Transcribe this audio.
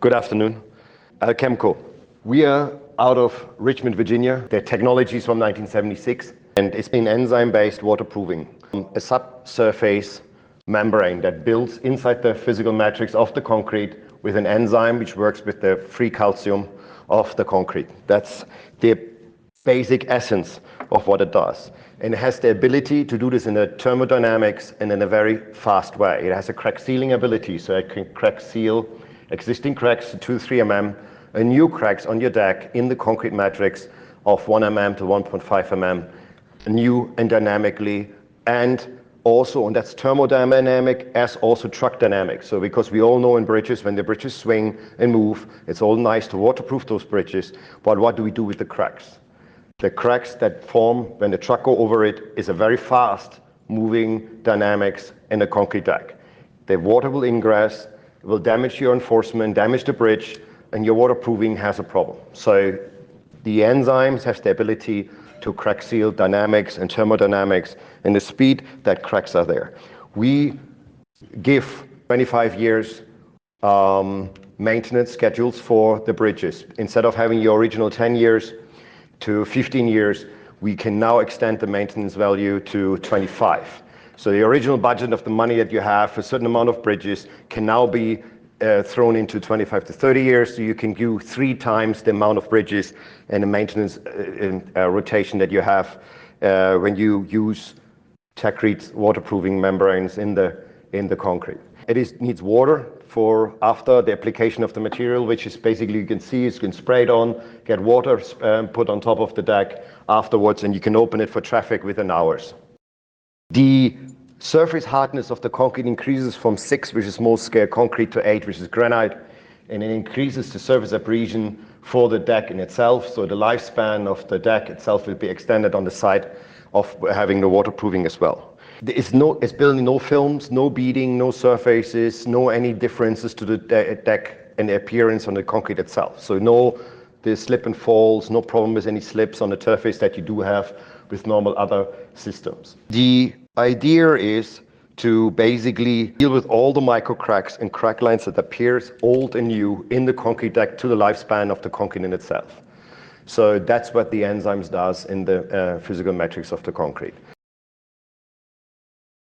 Good afternoon. Alchemco. We are out of Richmond, Virginia. The technology is from 1976, and it's been enzyme-based waterproofing. A subsurface membrane that builds inside the physical matrix of the concrete with an enzyme which works with the free calcium of the concrete. That's the basic essence of what it does. And it has the ability to do this in a thermodynamics and in a very fast way. It has a crack sealing ability, so it can crack seal existing cracks to 2-3 mm, and new cracks on your deck in the concrete matrix of 1 mm to 1.5 mm, new and dynamically, and also, and that's thermodynamic as also truck dynamic. So because we all know in bridges, when the bridges swing and move, it's all nice to waterproof those bridges, but what do we do with the cracks? The cracks that form when the truck go over it is a very fast moving dynamics in the concrete deck. The water will ingress, will damage your enforcement, damage the bridge, and your waterproofing has a problem. So the enzymes have the ability to crack seal dynamics and thermodynamics and the speed that cracks are there. We give 25 years maintenance schedules for the bridges. Instead of having your original 10 years to 15 years, we can now extend the maintenance value to 25. So the original budget of the money that you have for a certain amount of bridges can now be thrown into 25 to 30 years, so you can do 3 times the amount of bridges and the maintenance rotation that you have when you use TechCrete waterproofing membranes in the concrete. It needs water for after the application of the material, which is basically, you can see, you can spray it on, get water put on top of the deck afterwards, and you can open it for traffic within hours. The surface hardness of the concrete increases from 6, which is small scale concrete, to 8, which is granite, and it increases the surface abrasion for the deck in itself. So the lifespan of the deck itself will be extended on the side of having the waterproofing as well. It's building no films, no beading, no surfaces, no any differences to the deck and the appearance on the concrete itself. So no the slip and falls, no problem with any slips on the surface that you do have with normal other systems. The idea is to basically deal with all the micro cracks and crack lines that appears old and new in the concrete deck to the lifespan of the concrete in itself. So that's what the enzymes does in the physical matrix of the concrete.